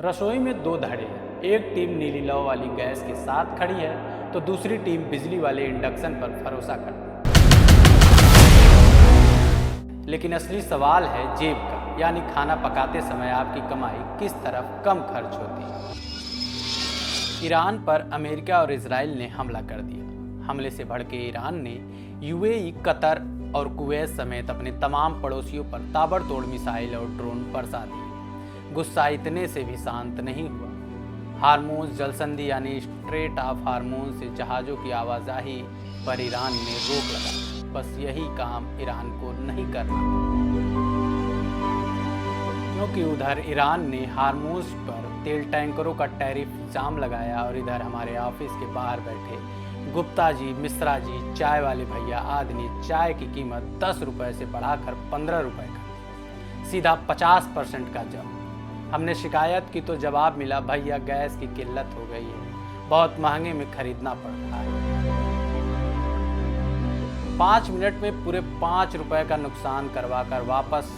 रसोई में दो धड़े हैं। एक टीम नीली लौ वाली गैस के साथ खड़ी है तो दूसरी टीम बिजली वाले इंडक्शन पर भरोसा करती है। लेकिन असली सवाल है जेब का, यानी खाना पकाते समय आपकी कमाई किस तरफ कम खर्च होती है। ईरान पर अमेरिका और इजराइल ने हमला कर दिया। हमले से भड़के ईरान ने यूएई, कतर और कुवैत समेत अपने तमाम पड़ोसियों पर ताबड़तोड़ मिसाइल और ड्रोन बरसा दिए। गुस्सा इतने से भी शांत नहीं हुआ। हार्मोज जलसंधि यानी स्ट्रेट ऑफ हार्मोज से जहाज़ों की आवाजाही पर ईरान ने रोक लगा। बस यही काम ईरान को नहीं करना, क्योंकि उधर ईरान ने हार्मोज पर तेल टैंकरों का टैरिफ जाम लगाया और इधर हमारे ऑफिस के बाहर बैठे गुप्ता जी, मिश्रा जी, चाय वाले भैया आदि ने चाय की कीमत 10 रुपये से बढ़ाकर 15 रुपये कर दी। सीधा 50% का जब हमने शिकायत की तो जवाब मिला, भैया गैस की किल्लत हो गई है, बहुत महंगे में खरीदना पड़ रहा है। 5 मिनट में पूरे 5 रुपये का नुकसान करवा कर वापस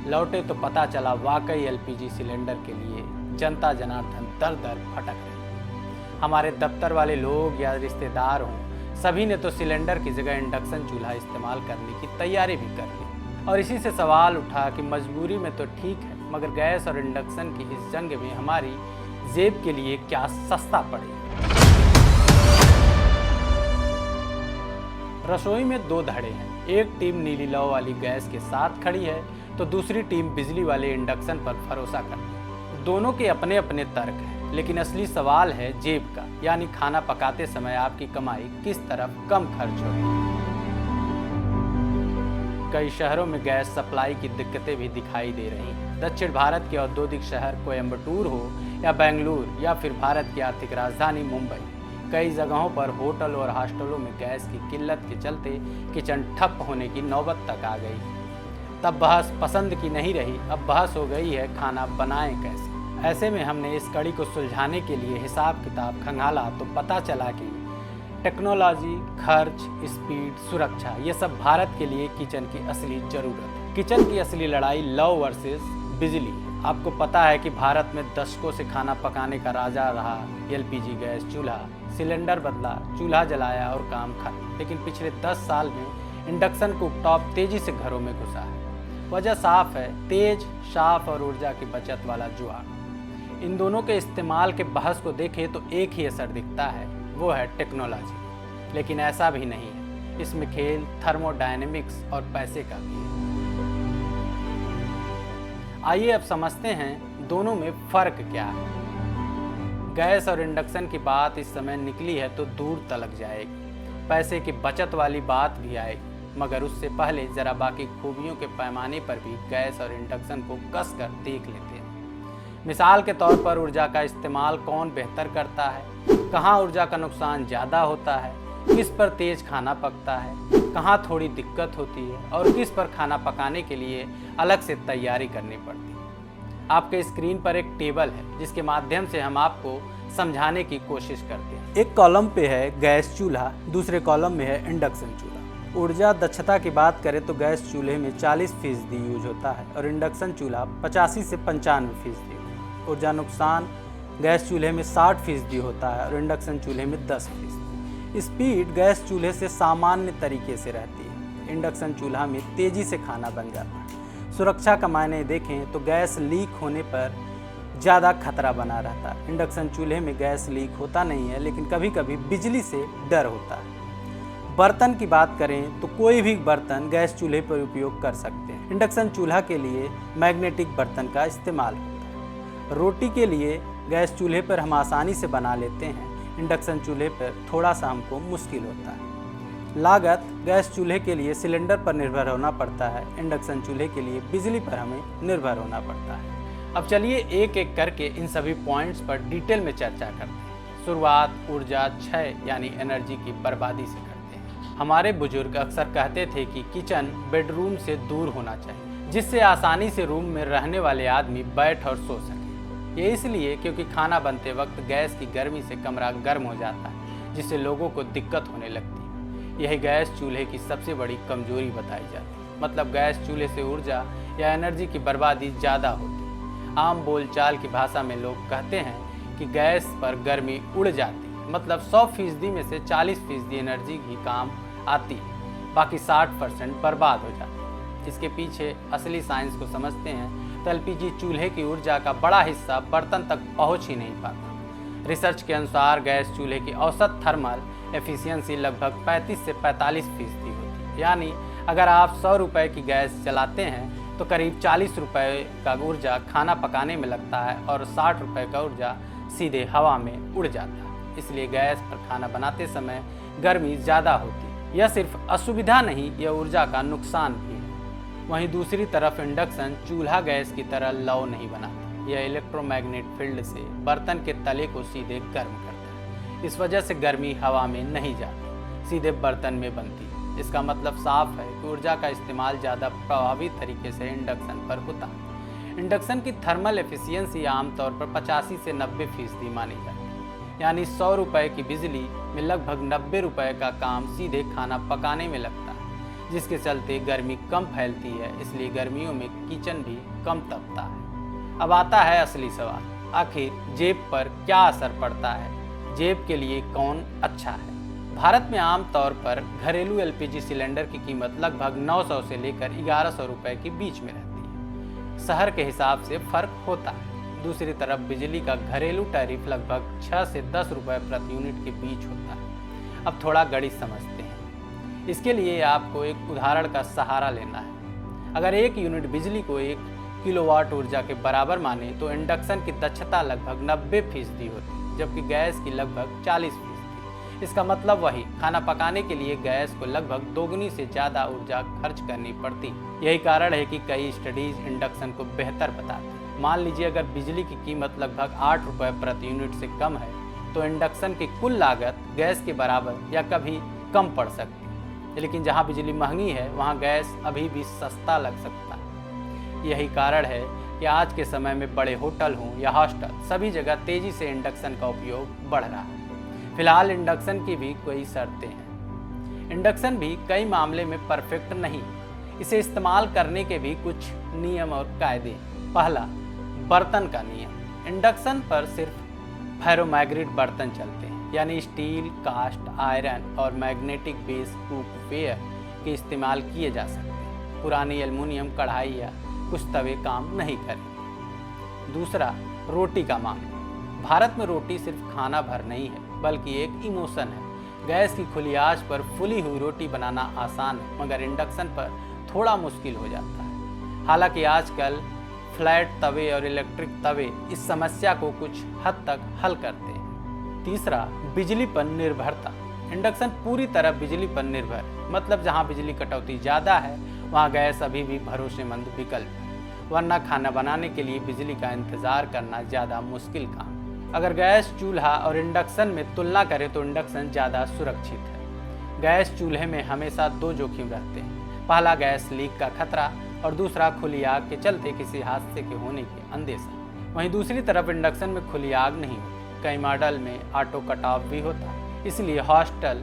लौटे तो पता चला वाकई एलपीजी सिलेंडर के लिए जनता जनार्दन दर दर भटक रही। हमारे दफ्तर वाले लोग या रिश्तेदार हों, सभी ने तो सिलेंडर की जगह इंडक्शन चूल्हा इस्तेमाल करने की तैयारी भी कर ली। और इसी से सवाल उठा कि मजबूरी में तो ठीक है, मगर गैस और इंडक्शन की इस जंग में हमारी जेब के लिए क्या सस्ता पड़ेगा। रसोई में दो धड़े हैं। एक टीम नीली लौ वाली गैस के साथ खड़ी है तो दूसरी टीम बिजली वाले इंडक्शन पर भरोसा करती है। दोनों के अपने अपने तर्क हैं, लेकिन असली सवाल है जेब का, यानी खाना पकाते समय आपकी कमाई किस तरफ कम खर्च होती है। कई शहरों में गैस सप्लाई की दिक्कतें भी दिखाई दे रही हैं। दक्षिण भारत के औद्योगिक शहर कोयम्बटूर हो या बेंगलुरु या फिर भारत की आर्थिक राजधानी मुंबई, कई जगहों पर होटल और हॉस्टलों में गैस की किल्लत के चलते किचन ठप होने की नौबत तक आ गई। तब बहस पसंद की नहीं रही, अब बहस हो गई है खाना बनाएं कैसे। ऐसे में हमने इस कड़ी को सुलझाने के लिए हिसाब किताब खंगाला तो पता चला कि टेक्नोलॉजी, खर्च, स्पीड, सुरक्षा, ये सब भारत के लिए किचन की असली जरूरत है। किचन की असली लड़ाई लौ वर्सेस बिजली। आपको पता है कि भारत में दशकों से खाना पकाने का राजा रहा एलपीजी गैस चूल्हा। सिलेंडर बदला, चूल्हा जलाया और काम खत्म। लेकिन पिछले 10 साल में इंडक्शन कुकटॉप तेजी से घरों में घुसा है। वजह साफ है, तेज, साफ और ऊर्जा की बचत वाला जुगाड़। इन दोनों के इस्तेमाल के बहस को देखें तो एक ही असर दिखता है, वो है टेक्नोलॉजी। लेकिन ऐसा भी नहीं है, इसमें खेल थर्मोडायनेमिक्स और पैसे का भी है। आइए अब समझते हैं दोनों में फ़र्क क्या है। गैस और इंडक्शन की बात इस समय निकली है तो दूर तलक जाएगी। पैसे की बचत वाली बात भी आएगी, मगर उससे पहले ज़रा बाकी खूबियों के पैमाने पर भी गैस और इंडक्शन को कस कर देख लेते हैं। मिसाल के तौर पर ऊर्जा का इस्तेमाल कौन बेहतर करता है, कहाँ ऊर्जा का नुकसान ज़्यादा होता है, किस पर तेज खाना पकता है, कहाँ थोड़ी दिक्कत होती है और किस पर खाना पकाने के लिए अलग से तैयारी करनी पड़ती है। आपके स्क्रीन पर एक टेबल है जिसके माध्यम से हम आपको समझाने की कोशिश करते हैं। एक कॉलम पे है गैस चूल्हा, दूसरे कॉलम में है इंडक्शन चूल्हा। ऊर्जा दक्षता की बात करें तो गैस चूल्हे में 40% यूज होता है और इंडक्शन चूल्हा 85 से 95%। ऊर्जा नुकसान गैस चूल्हे में 60% होता है और इंडक्शन चूल्हे में 10%। स्पीड गैस चूल्हे से सामान्य तरीके से रहती है, इंडक्शन चूल्हा में तेज़ी से खाना बन जाता है। सुरक्षा का मायने देखें तो गैस लीक होने पर ज़्यादा खतरा बना रहता है। इंडक्शन चूल्हे में गैस लीक होता नहीं है, लेकिन कभी कभी बिजली से डर होता है। बर्तन की बात करें तो कोई भी बर्तन गैस चूल्हे पर उपयोग कर सकते हैं। इंडक्शन चूल्हा के लिए मैग्नेटिक बर्तन का इस्तेमाल होता है। रोटी के लिए गैस चूल्हे पर हम आसानी से बना लेते हैं, इंडक्शन चूल्हे पर थोड़ा सा हमको मुश्किल होता है। लागत गैस चूल्हे के लिए सिलेंडर पर निर्भर होना पड़ता है, इंडक्शन चूल्हे के लिए बिजली पर हमें निर्भर होना पड़ता है। अब चलिए एक एक करके इन सभी पॉइंट्स पर डिटेल में चर्चा करते हैं। शुरुआत ऊर्जा क्षय यानी एनर्जी की बर्बादी से करते हैं। हमारे बुजुर्ग अक्सर कहते थे कि किचन बेडरूम से दूर होना चाहिए, जिससे आसानी से रूम में रहने वाले आदमी बैठ और सो सके। ये इसलिए क्योंकि खाना बनते वक्त गैस की गर्मी से कमरा गर्म हो जाता है, जिससे लोगों को दिक्कत होने लगती है। यही गैस चूल्हे की सबसे बड़ी कमजोरी बताई जाती है। मतलब गैस चूल्हे से ऊर्जा या एनर्जी की बर्बादी ज़्यादा होती है। आम बोलचाल की भाषा में लोग कहते हैं कि गैस पर गर्मी उड़ जाती है, मतलब 100% में से 40% एनर्जी ही काम आती है, बाकी 60% बर्बाद हो जाती है। इसके पीछे असली साइंस को समझते हैं तो एलपीजी चूल्हे की ऊर्जा का बड़ा हिस्सा बर्तन तक पहुंच ही नहीं पाता। रिसर्च के अनुसार गैस चूल्हे की औसत थर्मल एफिशिएंसी लगभग 35 से 45% होती है। यानी अगर आप 100 रुपये की गैस चलाते हैं तो करीब 40 रुपये का ऊर्जा खाना पकाने में लगता है और 60 रुपये का ऊर्जा सीधे हवा में उड़ जाता है। इसलिए गैस पर खाना बनाते समय गर्मी ज़्यादा होती है। यह सिर्फ असुविधा नहीं, यह ऊर्जा का नुकसान भी है। वहीं दूसरी तरफ इंडक्शन चूल्हा गैस की तरह लौ नहीं बनाता। यह इलेक्ट्रोमैग्नेट फील्ड से बर्तन के तले को सीधे गर्म करता है। इस वजह से गर्मी हवा में नहीं जाती, सीधे बर्तन में बनती है। इसका मतलब साफ है कि ऊर्जा का इस्तेमाल ज़्यादा प्रभावी तरीके से इंडक्शन पर होता है। इंडक्शन की थर्मल एफिशिएंसी आमतौर पर 85 से 90% मानी जाती है। यानी 100 रुपये की बिजली में लगभग 90 रुपये का काम सीधे खाना पकाने में लगता है, जिसके चलते गर्मी कम फैलती है। इसलिए गर्मियों में किचन भी कम तपता है। अब आता है असली सवाल, आखिर जेब पर क्या असर पड़ता है? जेब के लिए कौन अच्छा है? भारत में आमतौर पर घरेलू एलपीजी सिलेंडर की कीमत लगभग 900 से लेकर 1100 रुपये के बीच में रहती है। शहर के हिसाब से फर्क होता है। दूसरी तरफ बिजली का घरेलू टैरिफ लगभग 6 से 10 रुपये प्रति यूनिट के बीच होता है। अब थोड़ा गणित समझते हैं। इसके लिए आपको एक उदाहरण का सहारा लेना है। अगर 1 यूनिट बिजली को 1 किलोवाट ऊर्जा के बराबर माने तो इंडक्शन की दक्षता लगभग 90% होती, जबकि गैस की लगभग 40%। इसका मतलब वही, खाना पकाने के लिए गैस को लगभग दोगुनी से ज़्यादा ऊर्जा खर्च करनी पड़ती। यही कारण है कि कई स्टडीज इंडक्शन को बेहतर बताते हैं। मान लीजिए अगर बिजली की कीमत लगभग 8 रुपये प्रति यूनिट से कम है तो इंडक्शन की कुल लागत गैस के बराबर या कभी कम पड़ सकती है। लेकिन जहाँ बिजली महंगी है वहाँ गैस अभी भी सस्ता लग सकता है। यही कारण है कि आज के समय में बड़े होटल हों या हॉस्टल, सभी जगह तेजी से इंडक्शन का उपयोग बढ़ रहा है। फिलहाल इंडक्शन की भी कई शर्तें हैं। इंडक्शन भी कई मामले में परफेक्ट नहीं, इसे इस्तेमाल करने के भी कुछ नियम और कायदे। पहला, बर्तन का नियम। इंडक्शन पर सिर्फ फेरोमैग्नेट बर्तन चलते हैं, यानी स्टील, कास्ट आयरन और मैग्नेटिक बेस कुकवेयर के इस्तेमाल किए जा सकते हैं। पुरानी एल्युमिनियम कढ़ाई या कुछ तवे काम नहीं करेंगे। दूसरा, रोटी का मामला। भारत में रोटी सिर्फ खाना भर नहीं है बल्कि एक इमोशन है। गैस की खुली आंच पर फुली हुई रोटी बनाना आसान है, मगर इंडक्शन पर थोड़ा मुश्किल हो जाता है। हालांकि आजकल फ्लैट तवे और इलेक्ट्रिक तवे इस समस्या को कुछ हद तक हल करते हैं। तीसरा, बिजली पर निर्भरता। इंडक्शन पूरी तरह बिजली पर निर्भर है, मतलब जहां बिजली कटौती ज़्यादा है वहाँ गैस अभी भी भरोसेमंद विकल्प है, वरना खाना बनाने के लिए बिजली का इंतज़ार करना ज़्यादा मुश्किल काम। अगर गैस चूल्हा और इंडक्शन में तुलना करें तो इंडक्शन ज़्यादा सुरक्षित है। गैस चूल्हे में हमेशा 2 जोखिम रहते हैं। पहला, गैस लीक का खतरा, और दूसरा, खुली आग के चलते किसी हादसे के होने की अंदेशा। वहीं दूसरी तरफ इंडक्शन में खुली आग नहीं होती। कई मॉडल में ऑटो कट ऑफ भी होता है। इसलिए हॉस्टल,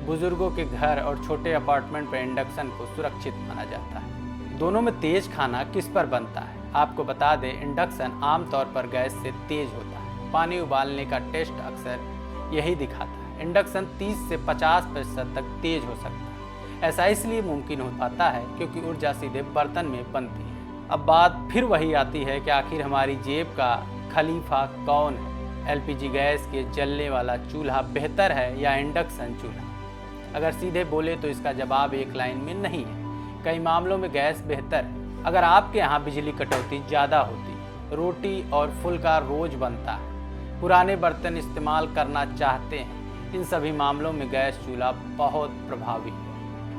बुजुर्गों के घर और छोटे अपार्टमेंट पर इंडक्शन को सुरक्षित माना जाता है। दोनों में तेज खाना किस पर बनता है? आपको बता दें, इंडक्शन आमतौर पर गैस से तेज होता है। पानी उबालने का टेस्ट अक्सर यही दिखाता है। इंडक्शन 30 से 50% तक तेज हो सकता है। ऐसा इसलिए मुमकिन हो पाता है क्योंकि ऊर्जा सीधे बर्तन में बनती है। अब बात फिर वही आती है कि आखिर हमारी जेब का खलीफा कौन है? एलपीजी गैस के जलने वाला चूल्हा बेहतर है या इंडक्शन चूल्हा? अगर सीधे बोले तो इसका जवाब एक लाइन में नहीं है। कई मामलों में गैस बेहतर है। अगर आपके यहाँ बिजली कटौती ज़्यादा होती, रोटी और फुल्का रोज बनता है, पुराने बर्तन इस्तेमाल करना चाहते हैं, इन सभी मामलों में गैस चूल्हा बहुत प्रभावी है।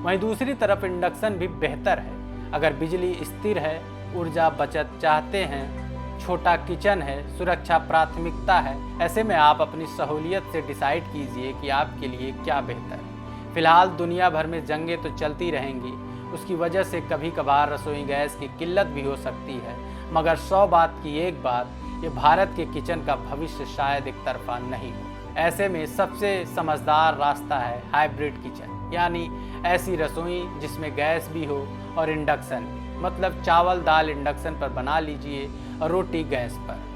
वहीं दूसरी तरफ इंडक्शन भी बेहतर है। अगर बिजली स्थिर है, ऊर्जा बचत चाहते हैं, छोटा किचन है, सुरक्षा प्राथमिकता है, ऐसे में आप अपनी सहूलियत से डिसाइड कीजिए कि आपके लिए क्या बेहतर है। फिलहाल दुनिया भर में जंगें तो चलती रहेंगी, उसकी वजह से कभी कभार रसोई गैस की किल्लत भी हो सकती है, मगर 100 बात की एक बात, ये भारत के किचन का भविष्य शायद एक तरफा नहीं हो। ऐसे में सबसे समझदार रास्ता है हाइब्रिड किचन, यानी ऐसी रसोई जिसमें गैस भी हो और इंडक्शन भी। मतलब चावल दाल इंडक्शन पर बना लीजिए, और रोटी गैस पर।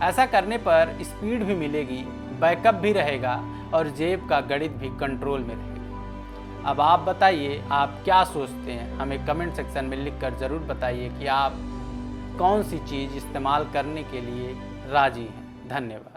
ऐसा करने पर स्पीड भी मिलेगी, बैकअप भी रहेगा और जेब का गणित भी कंट्रोल में रहेगा। अब आप बताइए, आप क्या सोचते हैं? हमें कमेंट सेक्शन में लिखकर ज़रूर बताइए कि आप कौन सी चीज़ इस्तेमाल करने के लिए राज़ी हैं। धन्यवाद।